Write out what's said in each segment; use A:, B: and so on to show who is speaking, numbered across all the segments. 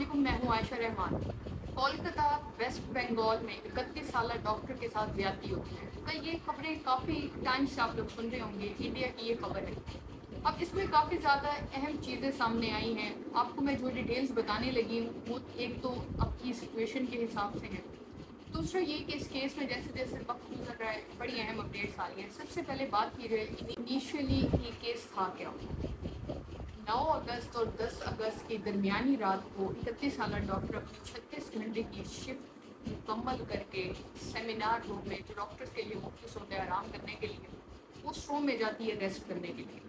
A: वालेकुम, मैं हूँ आयशा रहमान। कोलकाता वेस्ट बंगाल में 31 साल डॉक्टर के साथ ज्यादती होती है। तो ये खबरें काफ़ी टाइम से आप लोग सुन रहे होंगे, इंडिया की ये खबर है। अब इसमें काफ़ी ज़्यादा अहम चीज़ें सामने आई हैं। आपको मैं जो डिटेल्स बताने लगी हूँ वो एक तो अब की सिचुएशन के हिसाब से है, दूसरा ये कि इस केस में जैसे जैसे वक्त गुजर रहा है बड़ी अहम अपडेट्स आ रही हैं। सबसे पहले बात की जाए इनिशियली ये केस था क्या। 9 अगस्त और 10 अगस्त की दरमियानी रात को 31 साल डॉक्टर अपनी 36 घंटे की शिफ्ट मुकम्मल करके सेमिनार रूम में, जो डॉक्टर्स के लिए मुख्तस होता है आराम करने के लिए, उस रूम में जाती है रेस्ट करने के लिए।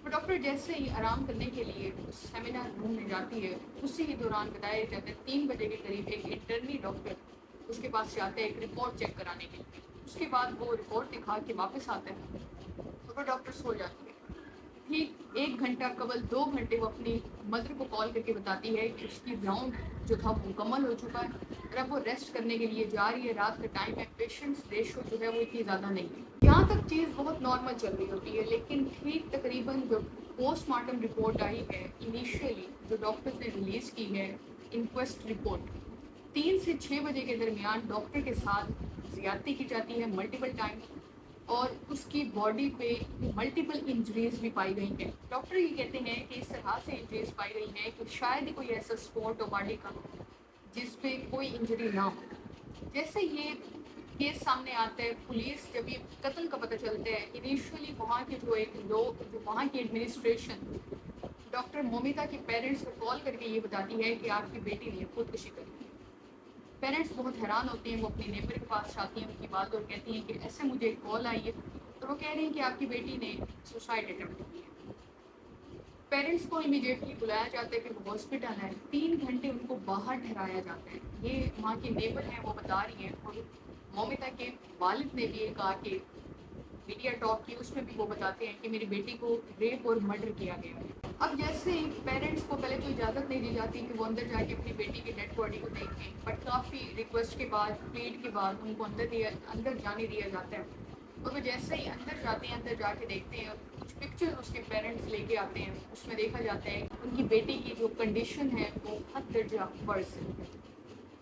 A: तो डॉक्टर जैसे ही आराम करने के लिए उस सेमिनार रूम में जाती है, उसी के दौरान बताया जाता है 3 बजे के करीब एक इंटरनी डॉक्टर उसके पास जाता है एक रिपोर्ट चेक कराने के लिए। उसके बाद वो रिपोर्ट दिखा के वापस आता है और वो डॉक्टर सो जाती है। ठीक 1 घंटा कबल 2 घंटे वो अपनी मदर को कॉल करके बताती है कि उसकी राउंड जो था वो मुकम्मल हो चुका है और अब वो रेस्ट करने के लिए जा रही है। रात का टाइम है, पेशेंट्स रेशो जो है वो इतनी ज़्यादा नहीं है। यहाँ तक चीज़ बहुत नॉर्मल चल रही होती है, लेकिन ठीक तकरीबन जो पोस्टमार्टम रिपोर्ट आई है इनिशियली जो डॉक्टर्स ने रिलीज़ की है, इंक्वेस्ट रिपोर्ट, 3 से 6 बजे के दरमियान डॉक्टर के साथ ज़्यादती की जाती है मल्टीपल टाइम, और उसकी बॉडी पे मल्टीपल इंजरीज भी पाई गई हैं। डॉक्टर ये कहते हैं कि इस तरह से इंजरीज पाई गई हैं कि शायद ही कोई ऐसा स्पॉट हो बॉडी का जिस पे कोई इंजरी ना हो। जैसे ये केस सामने आता है, पुलिस जब ये कत्ल का पता चलता है, इनिशियली वहाँ के जो वहाँ की एडमिनिस्ट्रेशन डॉक्टर मोमिता के पेरेंट्स को कॉल करके ये बताती है कि आपकी बेटी ने खुदकुशी कर ली। पेरेंट्स बहुत हैरान होते हैं, वो अपनी नेबर के पास जाती हैं, उनकी बात और कहती हैं कि ऐसे मुझे एक कॉल आई है और वो कह रहे हैं कि आपकी बेटी ने सुसाइड अटेम्प्ट किया है। पेरेंट्स को इमीडिएटली बुलाया जाता है कि वो हॉस्पिटल है, 3 घंटे उनको बाहर ठहराया जाता है। ये वहाँ की नेबर हैं, वो बता रही हैं। और मोमिता के वालिद ने भी ये कहा कि मीडिया टॉक की, उसमें भी वो बताते हैं कि मेरी बेटी को रेप और मर्डर किया गया है। अब जैसे पेरेंट्स को पहले तो इजाज़त नहीं दी जाती कि वो अंदर जाके अपनी बेटी की डेड बॉडी को देखें, बट काफ़ी रिक्वेस्ट के बाद, प्लीड के बाद उनको अंदर जाने दिया जाता है। और वो जैसे ही अंदर जाते हैं, अंदर जाके देखते हैं, कुछ पिक्चर्स उसके पेरेंट्स लेके आते हैं, उसमें देखा जाता है उनकी बेटी की जो कंडीशन है वो हद दर्जा वर्स है।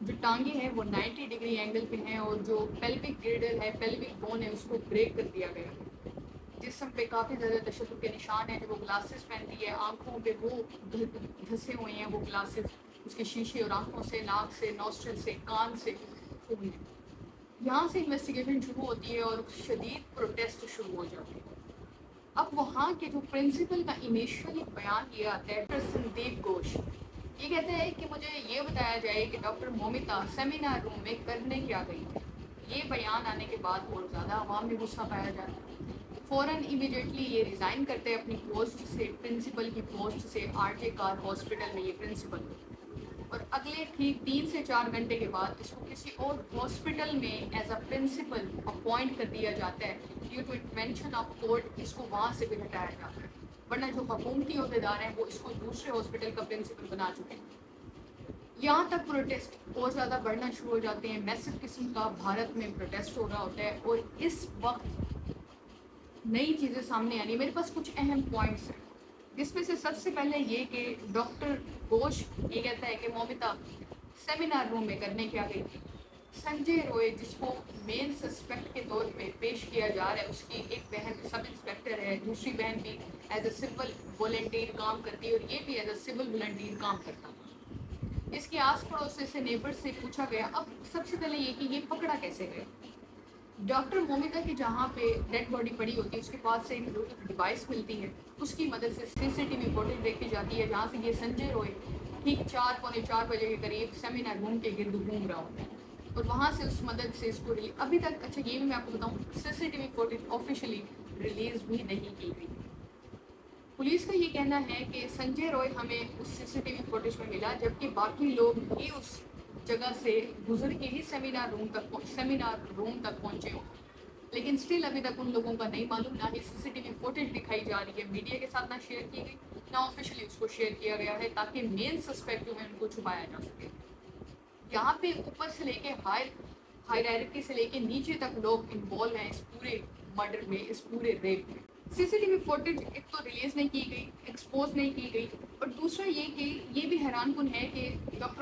A: जो टांगे हैं वो 90 डिग्री एंगल पे हैं और जो पेल्विक गिर्डल है, पेल्विक बोन है, उसको ब्रेक कर दिया गया है। जिस्म पे काफ़ी ज़्यादा तशद्दुद के निशान हैं। जो वो ग्लासेस पहनती है, आँखों पे वो धंसे हुए हैं वो ग्लासेस, उसके शीशे, और आँखों से, नाक से, नॉस्ट्रल से, कान से खून है। यहाँ से इन्वेस्टिगेशन शुरू होती है और शदीद प्रोटेस्ट शुरू हो जाते हैं। अब वहाँ के जो प्रिंसिपल का इनिशियली बयान ये आता है, डॉक्टर संदीप घोष ये कहते हैं कि मुझे ये बताया जाए कि डॉक्टर मोमिता सेमिनार रूम में करने क्या गई थी। ये बयान आने के बाद और ज़्यादा आवाम में गुस्सा पाया जाता है। फ़ौरन इमीडिएटली ये रिज़ाइन करते हैं अपनी पोस्ट से, प्रिंसिपल की पोस्ट से, आरजे कार हॉस्पिटल में ये प्रिंसिपल। और अगले ठीक 3 से 4 घंटे के बाद इसको किसी और हॉस्पिटल में एज अ प्रिंसिपल अपॉइंट कर दिया जाता है। Due to intervention of court इसको वहाँ से भी हटाया जाता है, वरना जो हुकूमती अहदेदार हैं वो इसको दूसरे हॉस्पिटल का प्रिंसिपल बना चुके हैं। यहाँ तक प्रोटेस्ट और ज़्यादा बढ़ना शुरू हो जाते हैं। मैसिव किस्म का भारत में प्रोटेस्ट हो रहा होता है और इस वक्त नई चीज़ें सामने आ रही। मेरे पास कुछ अहम पॉइंट्स हैं, जिसमें से सबसे पहले ये कि डॉक्टर घोष ये कहता है कि मोमिता सेमिनार रूम में करने क्या गई थी। संजय रॉय जिसको मेन सस्पेक्ट के तौर पे पेश किया जा रहा है, उसकी एक बहन सब इंस्पेक्टर है, दूसरी बहन भी एज अ सिविल वॉलंटियर काम करती है और ये भी एज अ सिविल वॉलंटियर काम करता है। इसके आस पड़ोस से नेबर से पूछा गया। अब सबसे पहले ये कि ये पकड़ा कैसे गया। डॉक्टर मोमिता की जहाँ पे डेड बॉडी पड़ी होती है उसके पास से ब्लूटूथ डिवाइस मिलती है, उसकी मदद से सीसीटीवी फुटेज देखी जाती है जहाँ से ये संजय रॉय ठीक 4 पौने 4 बजे के करीब सेमिनार रूम के गिर्द घूम रहा होता है और वहाँ से उस मदद से इसको अभी तक, अच्छा ये भी मैं आपको बताऊँ, सीसीटीवी फुटेज ऑफिशियली रिलीज़ भी नहीं की गई। पुलिस का ये कहना है कि संजय रॉय हमें उस सीसीटीवी फुटेज में मिला, जबकि बाकी लोग भी उस जगह से गुजर के ही सेमिनार रूम तक पहुंचे हो, लेकिन स्टिल अभी तक उन लोगों का नहीं मालूम। ना ही सीसीटीवी फुटेज दिखाई जा रही है, मीडिया के साथ ना शेयर की गई, ना ऑफिशियली उसको शेयर किया गया है, ताकि मेन सस्पेक्ट जो है उनको छुपाया जा सके। यहाँ पे ऊपर से लेके हायरार्की से लेके नीचे तक लोग इन्वॉल्व हैं इस पूरे मर्डर में, इस पूरे रेप में। सीसीटीवी फुटेज एक तो रिलीज नहीं की गई, एक्सपोज नहीं की गई, और दूसरा ये कि ये भी हैरान कुन है कि डॉक्टर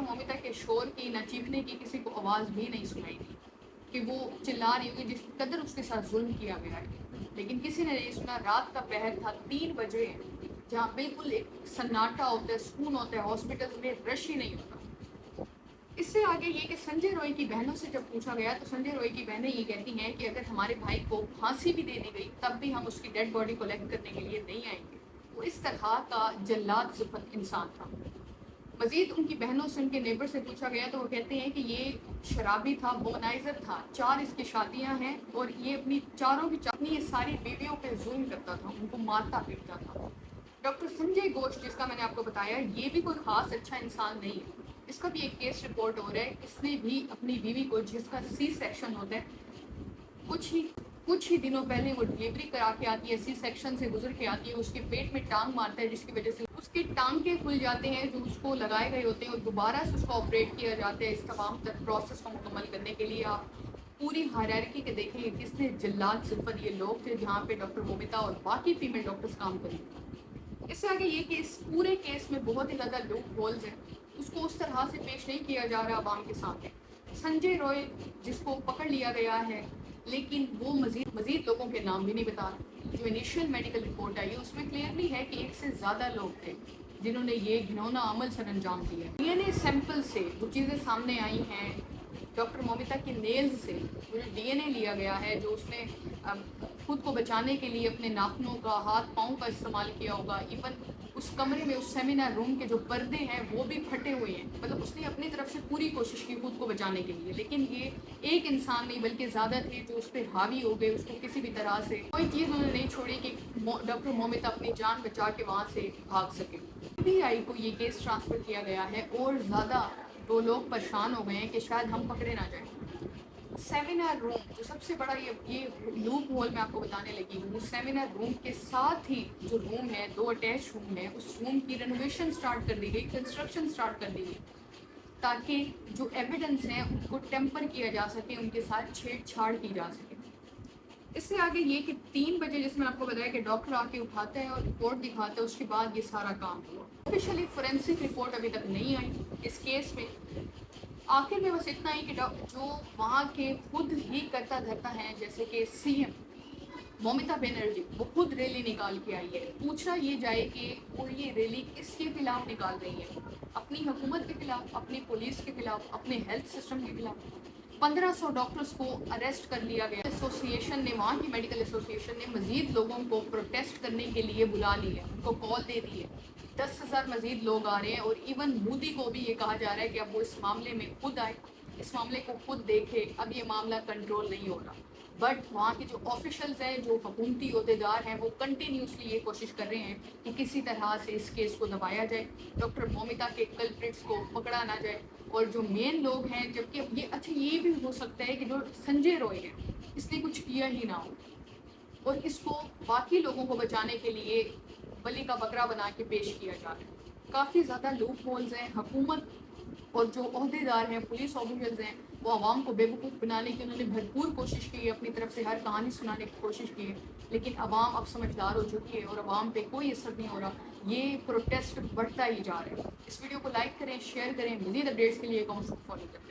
A: شور کی نہ چیخنے کی کسی کو آواز بھی نہیں سنائی دی کہ وہ چلا رہی ہوگی جس قدر اس کے ساتھ ظلم کیا گیا ہے، لیکن کسی نے نہیں سنا۔ رات کا پہر تھا، 3 بجے ہیں، جہاں بالکل ایک سناٹا ہوتا ہے، سکون ہوتا ہے، ہاسپٹلز میں رش ہی نہیں ہوتا۔ اس سے آگے یہ کہ سنجے روئے کی بہنوں سے جب پوچھا گیا تو سنجے روئے کی بہنیں یہ کہتی ہیں کہ اگر ہمارے بھائی کو پھانسی بھی دے دی گئی تب بھی ہم اس کی ڈیڈ باڈی کلیکٹ کرنے کے لیے نہیں آئیں گے۔ وہ اس طرح کا جلاد صفت انسان تھا۔ مزید ان کی بہنوں سے، ان کے نیبر سے پوچھا گیا تو وہ کہتے ہیں کہ یہ شرابی تھا، وومنائزر تھا، 4 اس کی شادیاں ہیں اور یہ اپنی چاروں کی اپنی یہ ساری بیویوں پہ ظلم کرتا تھا، ان کو مارتا پیٹتا تھا۔ ڈاکٹر سنجے گھوش جس کا میں نے آپ کو بتایا، یہ بھی کوئی خاص اچھا انسان نہیں ہے۔ اس کا بھی ایک کیس رپورٹ ہو رہا ہے، اس نے بھی اپنی بیوی کو، جس کا سی سیکشن ہوتا ہے، کچھ ہی دنوں پہلے وہ ڈلیوری کرا کے آتی ہے، سی سیکشن سے گزر کے آتی ہے، اس کے پیٹ میں ٹانگ مارتا ہے جس کی وجہ سے اس کے ٹانکے کھل جاتے ہیں جو اس کو لگائے گئے ہوتے ہیں اور دوبارہ سے اس کو آپریٹ کیا جاتا ہے۔ اس تمام تر پروسیس کو مکمل کرنے کے لیے آپ پوری ہائرارکی کے دیکھیں کس نے جلاد صفت یہ لوگ تھے جہاں پہ ڈاکٹر مومتا اور باقی فیمیل ڈاکٹرز کام کریں۔ اس سے آگے یہ کہ اس پورے کیس میں بہت ہی زیادہ لوپ ہولز ہیں، اس کو اس طرح سے پیش نہیں کیا جا رہا عوام کے سامنے۔ سنجے روئے جس کو پکڑ لیا گیا ہے، لیکن وہ مزید لوگوں کے نام بھی نہیں بتا رہے۔ جو انیشیل میڈیکل رپورٹ آئی ہے اس میں کلیئرلی ہے کہ 1 سے زیادہ لوگ تھے جنہوں نے یہ گھنونا عمل سر انجام دیا۔ ڈی این اے سیمپل سے وہ چیزیں سامنے آئی ہیں، ڈاکٹر مومتا کی نیلز سے وہ جو ڈی این اے لیا گیا ہے، جو اس نے خود کو بچانے کے لیے اپنے ناخنوں کا، ہاتھ پاؤں کا استعمال کیا ہوگا، ایون اس کمرے میں، اس سیمینار روم کے جو پردے ہیں وہ بھی پھٹے ہوئے ہیں، مطلب اس نے اپنی طرف سے پوری کوشش کی خود کو بچانے کے لیے، لیکن یہ ایک انسان نہیں بلکہ زیادہ تھے جو اس پہ حاوی ہو گئے۔ اس کو کسی بھی طرح سے کوئی چیز انہوں نے نہیں چھوڑی کہ ڈاکٹر مومتا اپنی جان بچا کے وہاں سے بھاگ سکے۔ پی آئی کو یہ کیس ٹرانسفر کیا گیا ہے اور زیادہ وہ لوگ پریشان ہو گئے ہیں کہ شاید ہم پکڑے نہ جائیں۔ سیمینار روم جو سب سے بڑا یہ لوپ ہول میں آپ کو بتانے لگی ہوں، سیمینار روم کے ساتھ ہی جو روم ہے، 2 اٹیچ روم ہے، اس روم کی رینوویشن سٹارٹ کر دی گئی، کنسٹرکشن سٹارٹ کر دی گئی تاکہ جو ایویڈنس ہیں ان کو ٹیمپر کیا جا سکے، ان کے ساتھ چھیڑ چھاڑ کی جا سکے۔ اس سے آگے یہ کہ 3 بجے جس میں آپ کو بتایا کہ ڈاکٹر آ کے اٹھاتا ہے اور رپورٹ دکھاتا ہے، اس کے بعد یہ سارا کام ہوا۔ آفیشیلی فورینسک رپورٹ ابھی تک نہیں آئی اس کیس میں۔ آخر میں بس اتنا ہی کہ جو وہاں کے خود ہی کرتا دھرتا ہے، جیسے کہ سی ایم ممتا بنرجی، وہ خود ریلی نکال کے آئی ہے۔ پوچھا یہ جائے کہ وہ یہ ریلی کس کے خلاف نکال رہی ہے؟ اپنی حکومت کے خلاف، اپنی پولیس کے خلاف، اپنے ہیلتھ سسٹم کے خلاف۔ 1500 ڈاکٹرز کو اریسٹ کر لیا گیا۔ ایسوسیشن نے، وہاں کی میڈیکل ایسوسیشن نے مزید لوگوں کو پروٹیسٹ کرنے کے لیے بلا لی ہے، ان کو کال دے دی ہے۔ 10,000 مزید لوگ آ رہے ہیں اور ایون مودی کو بھی یہ کہا جا رہا ہے کہ اب وہ اس معاملے میں خود آئے، اس معاملے کو خود دیکھے، اب یہ معاملہ کنٹرول نہیں ہو رہا۔ بٹ وہاں کے جو آفیشلز ہیں، جو حکومتی عہدیدار ہیں، وہ کنٹینیوسلی یہ کوشش کر رہے ہیں کہ کسی طرح سے اس کیس کو دبایا جائے، ڈاکٹر مومتا کے کلپریٹس کو پکڑا نہ جائے، اور جو مین لوگ ہیں، جبکہ یہ اچھا یہ بھی ہو سکتا ہے کہ جو سنجے روئے ہیں اس نے کچھ کیا ہی نہ ہو اور اس کو باقی لوگوں کو بچانے کے لیے بلی کا بکرا بنا کے پیش کیا جا رہا ہے۔ کافی زیادہ لوپ ہولز ہیں۔ حکومت اور جو عہدیدار ہیں، پولیس آفیشلز ہیں، وہ عوام کو بیوقوف بنانے کی انہوں نے بھرپور کوشش کی ہے، اپنی طرف سے ہر کہانی سنانے کی کوشش کی ہے، لیکن عوام اب سمجھدار ہو چکی ہے اور عوام پہ کوئی اثر نہیں ہو رہا۔ یہ پروٹیسٹ بڑھتا ہی جا رہا ہے۔ اس ویڈیو کو لائک کریں، شیئر کریں، مزید اپڈیٹس کے لیے اکاؤنٹ کو فالو کریں۔